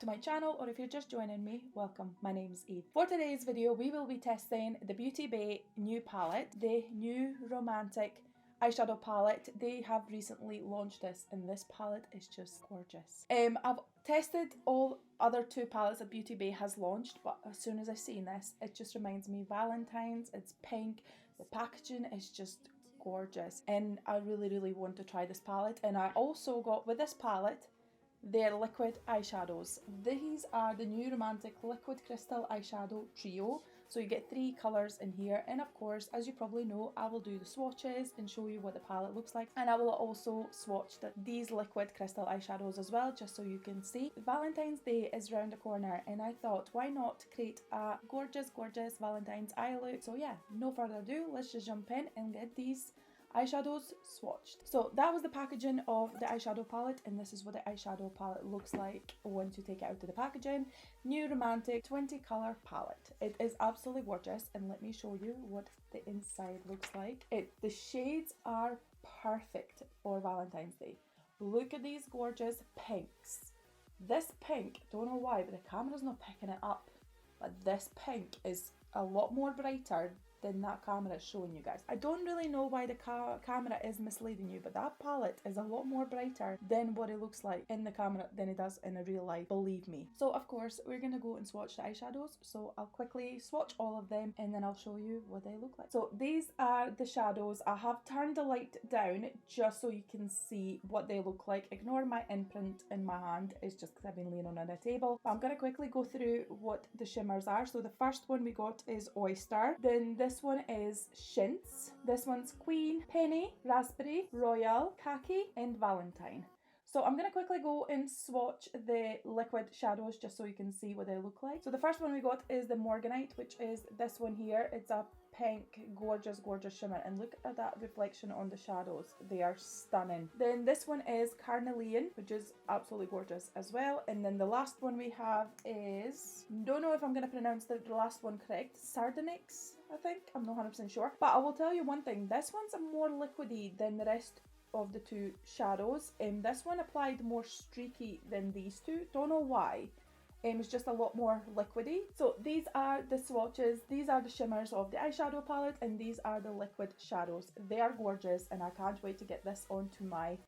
to my channel, or if you're just joining me, welcome. My name's Eve. For today's video, we will be testing the Beauty Bay new palette, the new romantic eyeshadow palette. They have recently launched this and this palette is just gorgeous. I've tested all other two palettes that Beauty Bay has launched, but as soon as I seen this, it just reminds me of Valentine's. It's pink, the packaging is just gorgeous, and I really want to try this palette. And I also got with this palette their liquid eyeshadows. These are the new romantic liquid crystal eyeshadow trio. So you get 3 colours in here, and of course, as you probably know, I will do the swatches and show you what the palette looks like, and I will also swatch these liquid crystal eyeshadows as well, just so you can see. Valentine's Day is round the corner, and I thought, why not create a gorgeous Valentine's Eye look? So yeah, no further ado, let's just jump in and get these eyeshadows swatched. So that was the packaging of the eyeshadow palette, and this is what the eyeshadow palette looks like once you take it out of the packaging. New romantic 20 colour palette. It is absolutely gorgeous, and let me show you what the inside looks like. The shades are perfect for Valentine's Day. Look at these gorgeous pinks. This pink, don't know why, but the camera's not picking it up, but this pink is a lot more brighter than that camera is showing you guys. I don't really know why the camera is misleading you, but that palette is a lot more brighter than what it looks like in the camera than it does in a real life, believe me. So of course we're gonna go and swatch the eyeshadows, so I'll quickly swatch all of them and then I'll show you what they look like. So these are the shadows. I have turned the light down just so you can see what they look like. Ignore my imprint in my hand, it's just because I've been leaning on a table. But I'm gonna quickly go through what the shimmers are. So the first one we got is Oyster, then this one is Chintz, this one's Queen, Penny, Raspberry, Royal, Khaki, and Valentine. So I'm going to quickly go and swatch the liquid shadows just so you can see what they look like. So the first one we got is the Morganite, which is this one here. It's a pink, gorgeous shimmer, and look at that reflection on the shadows. They are stunning. Then this one is Carnelian, which is absolutely gorgeous as well. And then the last one we have is, don't know if I'm going to pronounce the last one correct, Sardonyx, I think. I'm not 100% sure. But I will tell you one thing, this one's more liquidy than the rest of the two shadows. This one applied more streaky than these two. Don't know why. It's just a lot more liquidy. So these are the swatches, these are the shimmers of the eyeshadow palette, and these are the liquid shadows. They are gorgeous, and I can't wait to get this onto my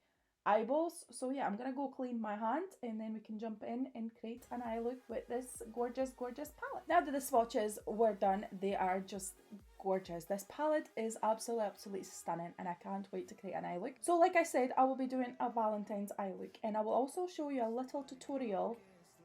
eyeballs. So yeah, I'm gonna go clean my hand and then we can jump in and create an eye look with this gorgeous palette. Now that the swatches were done, they are just gorgeous. This palette is absolutely stunning, and I can't wait to create an eye look. So like I said, I will be doing a Valentine's eye look, and I will also show you a little tutorial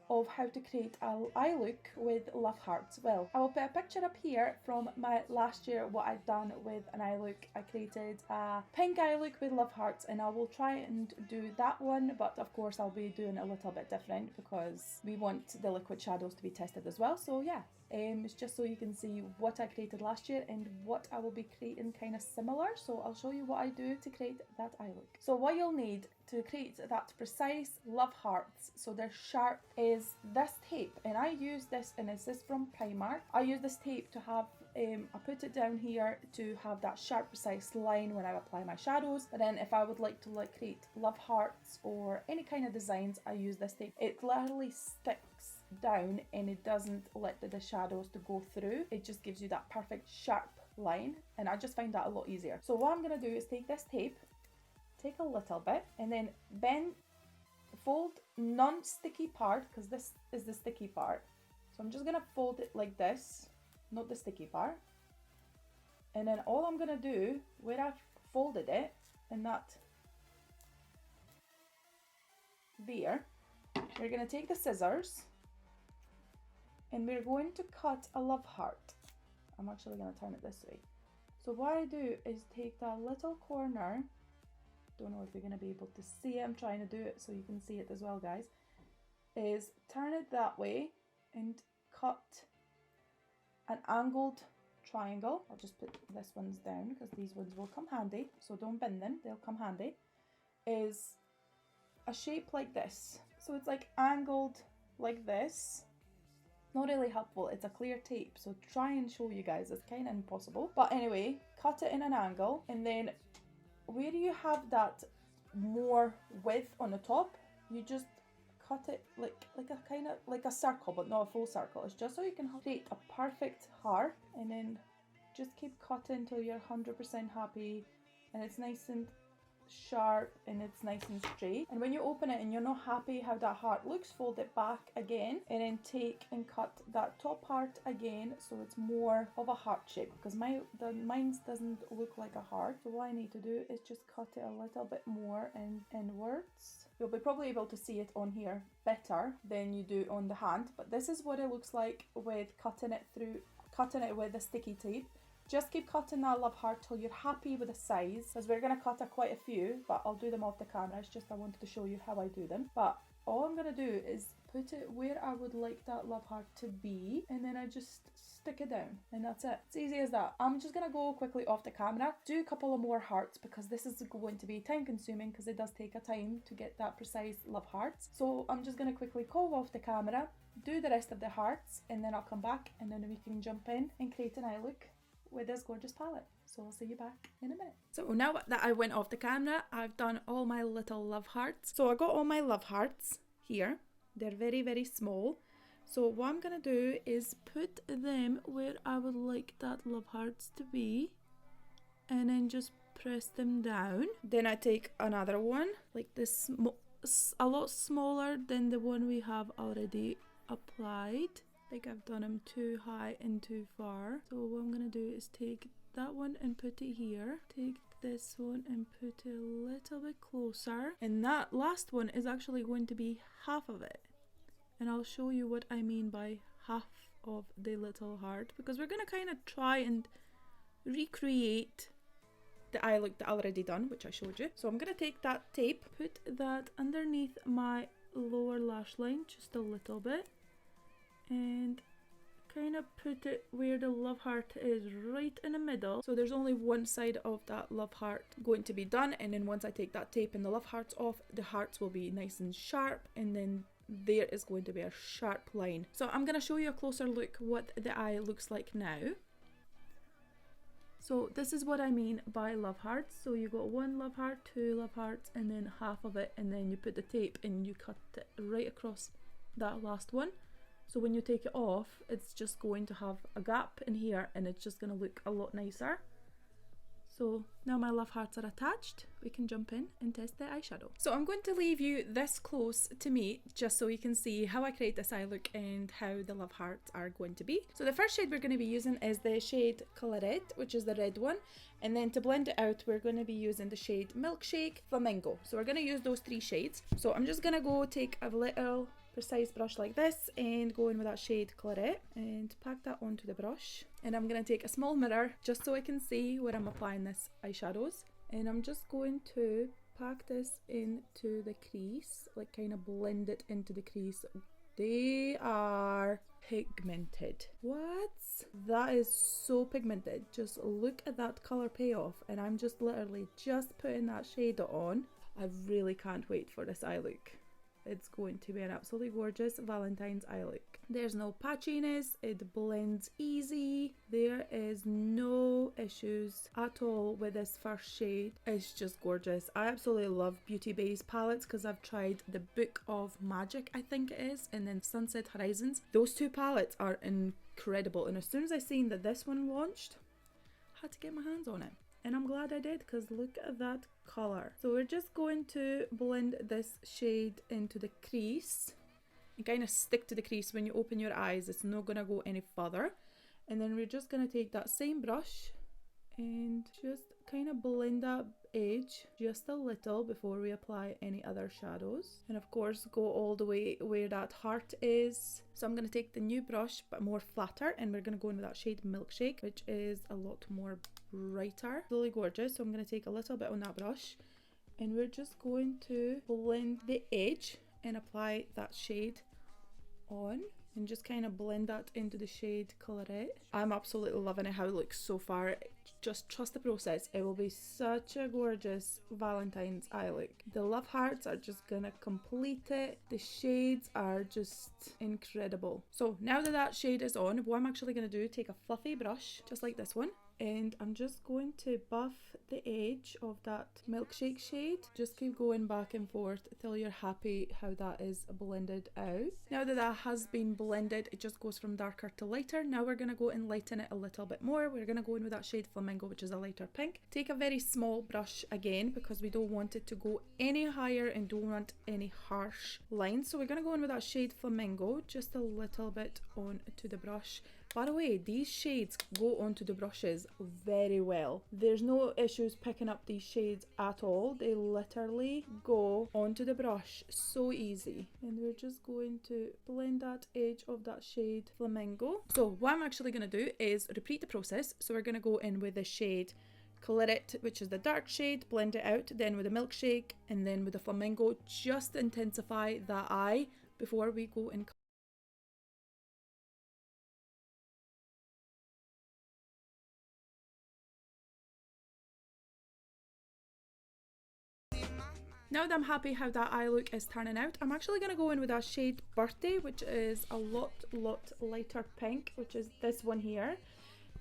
of how to create an eye look with love hearts. Well, I will put a picture up here from my last year, what I've done with an eye look. I created a pink eye look with love hearts, and I will try and do that one, but of course I'll be doing a little bit different because we want the liquid shadows to be tested as well. So yeah, it's just so you can see what I created last year and what I will be creating kind of similar. So I'll show you what I do to create that eye look. So what you'll need to create that precise love hearts, so they're sharp, is this tape, and I use this, and this is from Primark. I use this tape to have I put it down here to have that sharp precise line when I apply my shadows, but then if I would like to create love hearts or any kind of designs, I use this tape. It literally sticks down and it doesn't let the shadows to go through. It just gives you that perfect sharp line, and I just find that a lot easier. So what I'm going to do is take this tape, take a little bit, and then fold non-sticky part, because this is the sticky part. So I'm just going to fold it like this, not the sticky part. And then all I'm going to do, where I've folded it, and that there, we're going to take the scissors and we're going to cut a love heart. I'm actually going to turn it this way. So what I do is take that little corner, don't know if you're going to be able to see it, I'm trying to do it so you can see it as well, guys, is turn it that way and cut an angled triangle. I'll just put this ones down because these ones will come handy, so don't bend them, they'll come handy. Is a shape like this, so it's like angled like this. Not really helpful, it's a clear tape, so try and show you guys, it's kind of impossible. But anyway, cut it in an angle, and then where you have that more width on the top, you just cut it like a kind of like a circle, but not a full circle. It's just so you can create a perfect heart, and then just keep cutting till you're 100% happy and it's nice and sharp and it's nice and straight. And when you open it and you're not happy how that heart looks, fold it back again and then take and cut that top part again so it's more of a heart shape, because mine doesn't look like a heart. So what I need to do is just cut it a little bit more inwards. You'll be probably able to see it on here better than you do on the hand, but this is what it looks like with cutting it with a sticky tape. Just keep cutting that love heart till you're happy with the size, because we're going to cut quite a few, but I'll do them off the camera. It's just I wanted to show you how I do them. But all I'm going to do is put it where I would like that love heart to be, and then I just stick it down, and that's it. It's easy as that. I'm just going to go quickly off the camera, do a couple of more hearts, because this is going to be time consuming, because it does take a time to get that precise love hearts. So I'm just going to quickly call off the camera, do the rest of the hearts, and then I'll come back and then we can jump in and create an eye look with this gorgeous palette. So I'll see you back in a minute. So now that I went off the camera, I've done all my little love hearts. So I got all my love hearts here. They're very, very small. So what I'm gonna do is put them where I would like that love hearts to be, and then just press them down. Then I take another one like this, a lot smaller than the one we have already applied. I think I've done them too high and too far. So what I'm gonna do is take that one and put it here. Take this one and put it a little bit closer. And that last one is actually going to be half of it. And I'll show you what I mean by half of the little heart, because we're gonna kind of try and recreate the eye look that I already done, which I showed you. So I'm gonna take that tape, put that underneath my lower lash line just a little bit, and kind of put it where the love heart is, right in the middle. So there's only one side of that love heart going to be done, and then once I take that tape and the love hearts off, the hearts will be nice and sharp, and then there is going to be a sharp line. So I'm going to show you a closer look what the eye looks like now. So this is what I mean by love hearts. So you got one love heart, two love hearts, and then half of it, and then you put the tape and you cut it right across that last one. So when you take it off, it's just going to have a gap in here, and it's just going to look a lot nicer. So now my love hearts are attached, we can jump in and test the eyeshadow. So I'm going to leave you this close to me, just so you can see how I create this eye look and how the love hearts are going to be. So the first shade we're going to be using is the shade Colorette, which is the red one. And then to blend it out, we're going to be using the shade Milkshake, Flamingo. So we're going to use those three shades. So I'm just going to go take a little precise brush like this and go in with that shade Colorette and pack that onto the brush. And I'm going to take a small mirror just so I can see where I'm applying this eyeshadows, and I'm just going to pack this into the crease, like kind of blend it into the crease. They are pigmented. What? That is so pigmented. Just look at that color payoff, and I'm just literally just putting that shade on. I really can't wait for this eye look. It's going to be an absolutely gorgeous Valentine's eye look. There's no patchiness, it blends easy. There is no issues at all with this first shade. It's just gorgeous. I absolutely love Beauty Bay's palettes because I've tried the Book of Magic, I think it is, and then Sunset Horizons. Those two palettes are incredible, and as soon as I seen that this one launched, I had to get my hands on it. And I'm glad I did, because look at that color. So we're just going to blend this shade into the crease and kind of stick to the crease. When you open your eyes, it's not going to go any further. And then we're just going to take that same brush and just kind of blend that edge just a little before we apply any other shadows. And of course, go all the way where that heart is. So I'm going to take the new brush, but more flatter, and we're going to go into that shade Milkshake, which is a lot more brighter. Really gorgeous. So I'm going to take a little bit on that brush, and we're just going to blend the edge and apply that shade on, and just kind of blend that into the shade Colorette. I'm absolutely loving it, how it looks so far. Just trust the process. It will be such a gorgeous Valentine's eye look. The love hearts are just gonna complete it. The shades are just incredible. So now that that shade is on, what I'm actually gonna do, take a fluffy brush, just like this one, and I'm just going to buff the edge of that milkshake shade. Just keep going back and forth till you're happy how that is blended out. Now that that has been blended, it just goes from darker to lighter. Now we're going to go and lighten it a little bit more. We're going to go in with that shade Flamingo, which is a lighter pink. Take a very small brush again, because we don't want it to go any higher and don't want any harsh lines. So we're going to go in with that shade Flamingo, just a little bit onto the brush. By the way, these shades go onto the brushes very well. There's no issues picking up these shades at all. They literally go onto the brush so easy. And we're just going to blend that edge of that shade Flamingo. So what I'm actually going to do is repeat the process. So we're going to go in with the shade Claret, which is the dark shade, blend it out, then with the milkshake, and then with the Flamingo, just intensify that eye before we go and now that I'm happy how that eye look is turning out, I'm actually going to go in with that shade Birthday, which is a lot lighter pink, which is this one here.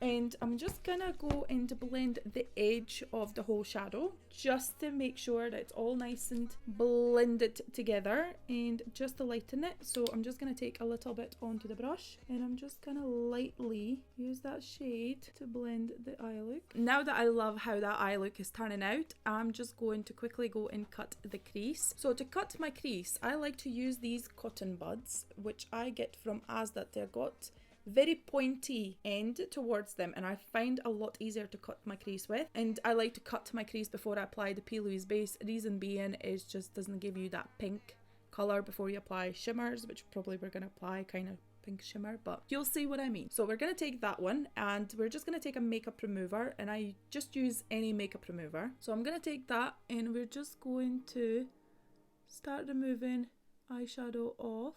And I'm just going to go and blend the edge of the whole shadow, just to make sure that it's all nice and blended together, and just to lighten it. So I'm just going to take a little bit onto the brush, and I'm just going to lightly use that shade to blend the eye look. Now that I love how that eye look is turning out, I'm just going to quickly go and cut the crease. So to cut my crease, I like to use these cotton buds, which I get from Asda. They're got very pointy end towards them, and I find a lot easier to cut my crease with. And I like to cut my crease before I apply the P. Louise base. Reason being is just doesn't give you that pink colour before you apply shimmers, which probably we're going to apply kind of pink shimmer, but you'll see what I mean. So we're going to take that one, and we're just going to take a makeup remover, and I just use any makeup remover. So I'm going to take that, and we're just going to start removing eyeshadow off.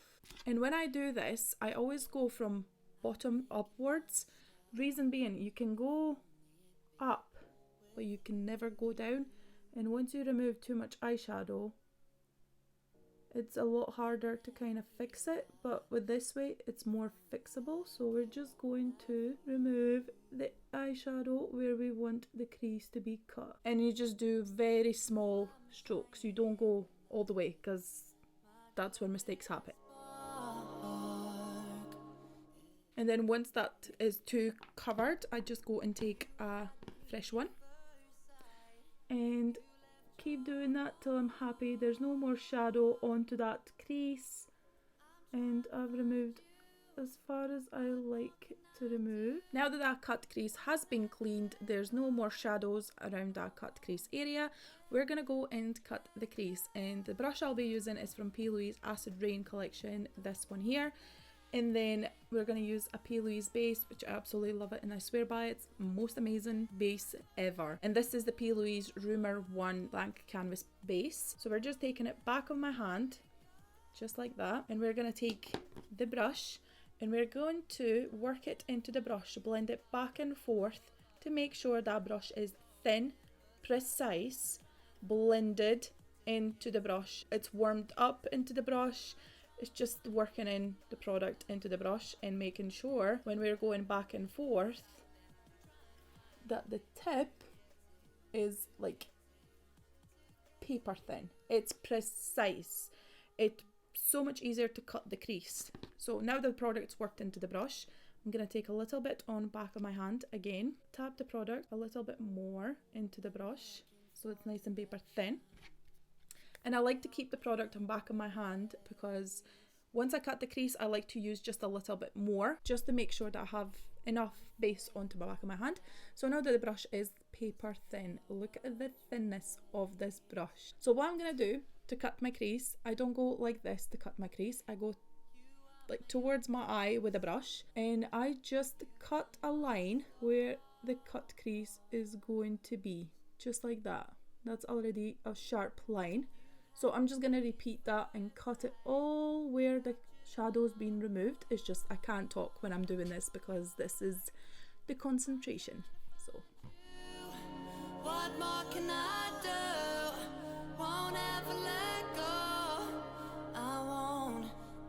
And when I do this, I always go from bottom upwards. Reason being, you can go up, but you can never go down. And once you remove too much eyeshadow, it's a lot harder to kind of fix it. But with this way, it's more fixable. So we're just going to remove the eyeshadow where we want the crease to be cut. And you just do very small strokes. You don't go all the way, because that's where mistakes happen. And then once that is too covered, I just go and take a fresh one and keep doing that till I'm happy there's no more shadow onto that crease, and I've removed as far as I like to remove. Now that that cut crease has been cleaned, there's no more shadows around that cut crease area. We're gonna go and cut the crease, and the brush I'll be using is from P. Louise Acid Rain collection, this one here. And then we're going to use a P. Louise base, which I absolutely love it, and I swear by it, it's the most amazing base ever. And this is the P. Louise Rumor 1 blank canvas base. So we're just taking it back of my hand, just like that. And we're going to take the brush, and we're going to work it into the brush, blend it back and forth to make sure that brush is thin, precise, blended into the brush. It's warmed up into the brush. It's just working in the product into the brush and making sure when we're going back and forth that the tip is like paper thin. It's precise. It's so much easier to cut the crease. So now the product's worked into the brush, I'm going to take a little bit on back of my hand again, tap the product a little bit more into the brush so it's nice and paper thin. And I like to keep the product on back of my hand, because once I cut the crease, I like to use just a little bit more, just to make sure that I have enough base onto the back of my hand. So now that the brush is paper thin, look at the thinness of this brush. So what I'm going to do to cut my crease, I don't go like this to cut my crease. I go like towards my eye with a brush, and I just cut a line where the cut crease is going to be, just like that. That's already a sharp line. So I'm just going to repeat that and cut it all where the shadow's been removed. It's just I can't talk when I'm doing this because this is the concentration. So what more can I do? Won't ever let go. I won't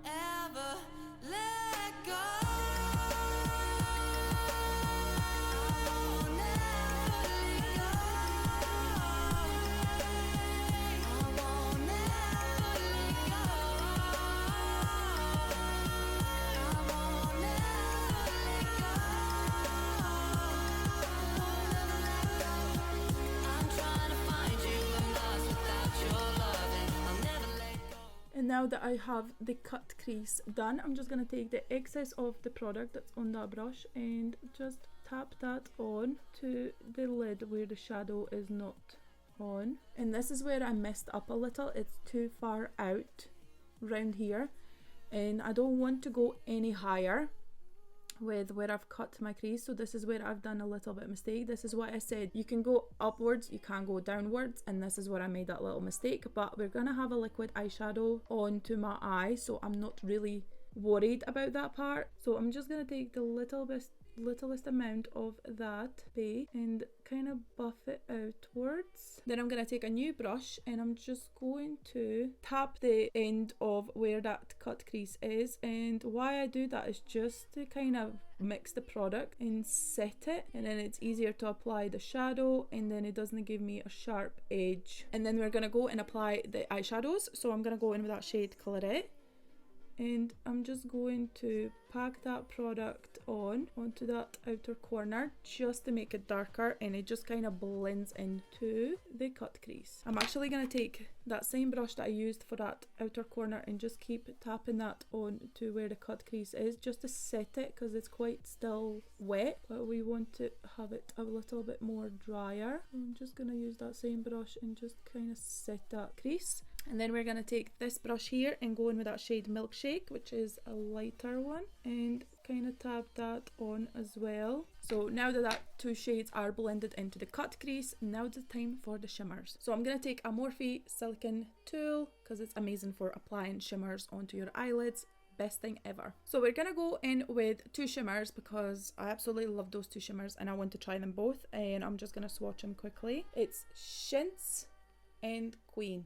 ever let go. I won't now that I have the cut crease done, I'm just going to take the excess of the product that's on that brush and just tap that on to the lid where the shadow is not on. And this is where I messed up a little. It's too far out round here, and I don't want to go any higher with where I've cut my crease, so this is where I've done a little bit mistake. This is what I said, you can go upwards, you can go downwards, and this is where I made that little mistake. But we're gonna have a liquid eyeshadow onto my eye, so I'm not really worried about that part. So I'm just gonna take the littlest amount of that base and kind of buff it outwards. Then I'm going to take a new brush and I'm just going to tap the end of where that cut crease is, and why I do that is just to kind of mix the product and set it, and then it's easier to apply the shadow, and then it doesn't give me a sharp edge. And then we're going to go and apply the eyeshadows. So I'm going to go in with that shade Colorette, and I'm just going to pack that product onto that outer corner just to make it darker, and it just kind of blends into the cut crease. I'm actually going to take that same brush that I used for that outer corner and just keep tapping that on to where the cut crease is, just to set it, because it's quite still wet, but we want to have it a little bit more drier. I'm just going to use that same brush and just kind of set that crease. And then we're going to take this brush here and go in with that shade Milkshake, which is a lighter one, and kind of tap that on as well. So now that two shades are blended into the cut crease, now it's time for the shimmers. So I'm going to take a Morphe silicone tool because it's amazing for applying shimmers onto your eyelids. Best thing ever. So we're gonna go in with two shimmers because I absolutely love those two shimmers and I want to try them both, and I'm just gonna swatch them quickly. It's Chintz and Queen.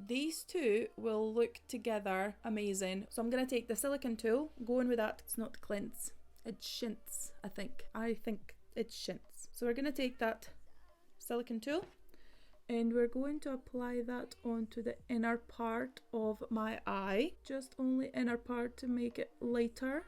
These two will look together amazing. So I'm going to take the silicone tool, go in with that. It's not Clint's, it's Chintz, I think it's Chintz. So we're going to take that silicone tool and we're going to apply that onto the inner part of my eye, just only inner part to make it lighter.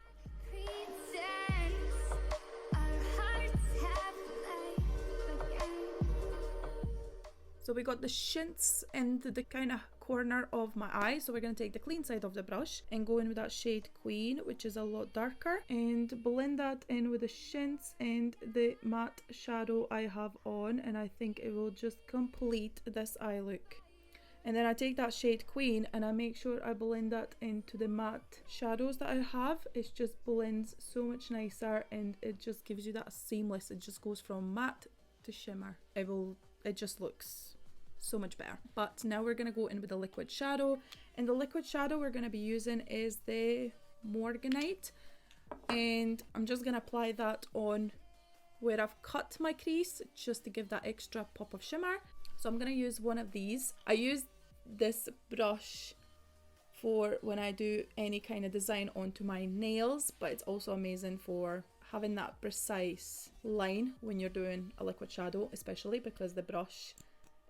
So we got the Chintz in the kind of corner of my eye, so we're going to take the clean side of the brush and go in with that shade Queen, which is a lot darker, and blend that in with the Chintz and the matte shadow I have on, and I think it will just complete this eye look. And then I take that shade Queen and I make sure I blend that into the matte shadows that I have. It just blends so much nicer and it just gives you that seamless, it just goes from matte to shimmer. It just looks so much better. But now we're going to go in with the liquid shadow, and the liquid shadow we're going to be using is the Morganite, and I'm just going to apply that on where I've cut my crease just to give that extra pop of shimmer. So I'm going to use one of these. I use this brush for when I do any kind of design onto my nails, but it's also amazing for having that precise line when you're doing a liquid shadow, especially because the brush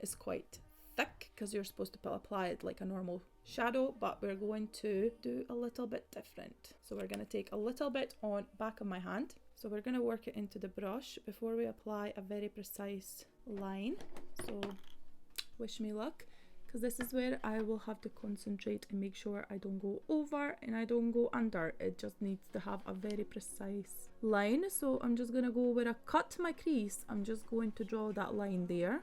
is quite thick, because you're supposed to apply it like a normal shadow, but we're going to do a little bit different. So we're going to take a little bit on back of my hand, so we're going to work it into the brush before we apply a very precise line. So wish me luck, because this is where I will have to concentrate and make sure I don't go over and I don't go under. It just needs to have a very precise line. So I'm just gonna go where I cut my crease, I'm just going to draw that line there.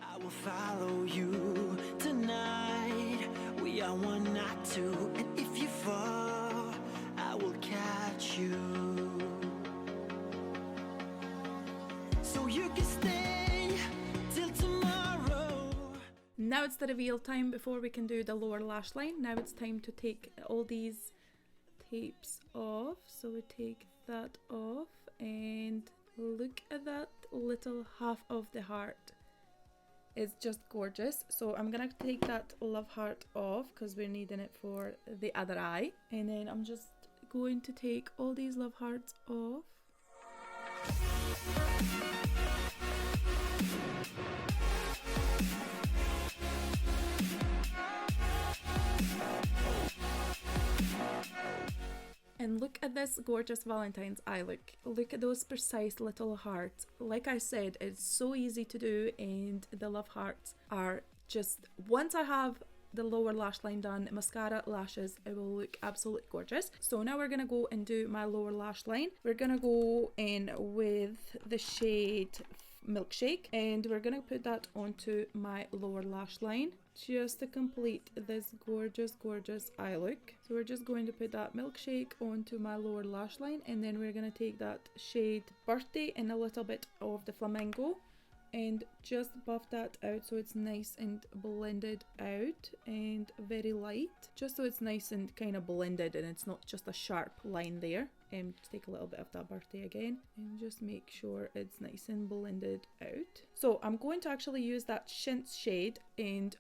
I will follow you tonight. We are one, not two. And if you fall, I will catch you. So you can stay till tomorrow. Now it's the reveal time before we can do the lower lash line. Now it's time to take all these tapes off. So we take that off and look at that little half of the heart. It's just gorgeous. So I'm gonna take that love heart off because we're needing it for the other eye, and then I'm just going to take all these love hearts off. And look at this gorgeous Valentine's eye look. Look at those precise little hearts. Like I said, it's so easy to do, and the love hearts are just, once I have the lower lash line done, mascara, lashes, it will look absolutely gorgeous. So now we're going to go and do my lower lash line. We're going to go in with the shade Milkshake, and we're going to put that onto my lower lash line just to complete this gorgeous eye look. So we're just going to put that Milkshake onto my lower lash line, and then we're going to take that shade Birthday and a little bit of the Flamingo and just buff that out so it's nice and blended out and very light, just so it's nice and kind of blended and it's not just a sharp line there. Just take a little bit of that Birthday again and just make sure it's nice and blended out. So I'm going to actually use that Chintz shade and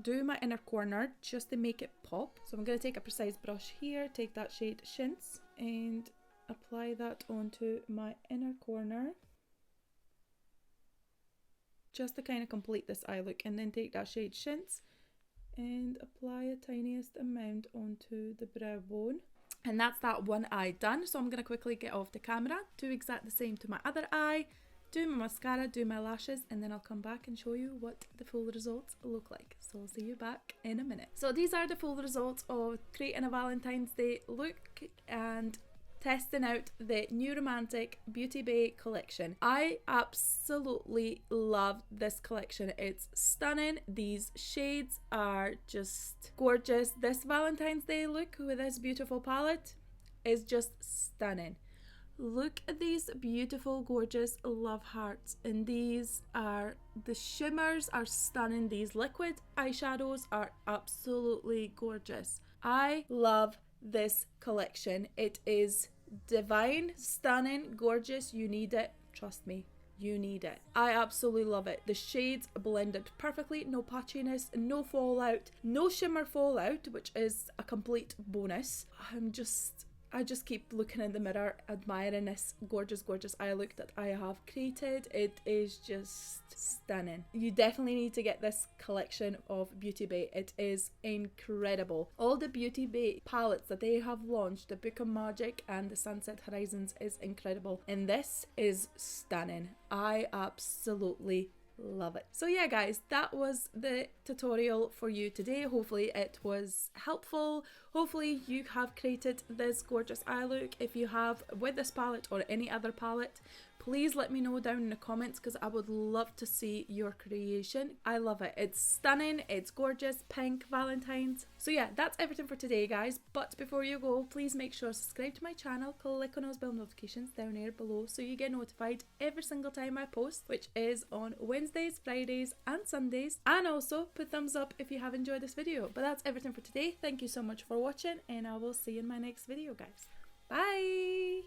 do my inner corner just to make it pop. So I'm going to take a precise brush here, take that shade Chintz and apply that onto my inner corner just to kind of complete this eye look, and then take that shade Chintz and apply a tiniest amount onto the brow bone. And that's that one eye done. So I'm going to quickly get off the camera, do exact the same to my other eye, do my mascara, do my lashes, and then I'll come back and show you what the full results look like. So I'll see you back in a minute. So these are the full results of creating a Valentine's Day look and testing out the new Romantic Beauty Bay collection. I absolutely love this collection. It's stunning. These shades are just gorgeous. This Valentine's Day look with this beautiful palette is just stunning. Look at these beautiful, gorgeous love hearts, and these are the shimmers are stunning. These liquid eyeshadows are absolutely gorgeous. I love this collection. It is divine, stunning, gorgeous. You need it. Trust me, you need it. I absolutely love it. The shades blended perfectly, no patchiness, no fallout, no shimmer fallout, which is a complete bonus. I just keep looking in the mirror, admiring this gorgeous eye look that I have created. It is just stunning. You definitely need to get this collection of Beauty Bay. It is incredible. All the Beauty Bay palettes that they have launched, the Book of Magic and the Sunset Horizons, is incredible. And this is stunning. I absolutely love it. So yeah guys, that was the tutorial for you today. Hopefully it was helpful. Hopefully you have created this gorgeous eye look. If you have, with this palette or any other palette, please let me know down in the comments because I would love to see your creation. I love it. It's stunning. It's gorgeous. Pink Valentine's. So yeah, that's everything for today guys. But before you go, please make sure to subscribe to my channel. Click on those bell notifications down there below so you get notified every single time I post, which is on Wednesdays, Fridays and Sundays. And also put thumbs up if you have enjoyed this video. But that's everything for today. Thank you so much for watching and I will see you in my next video guys. Bye!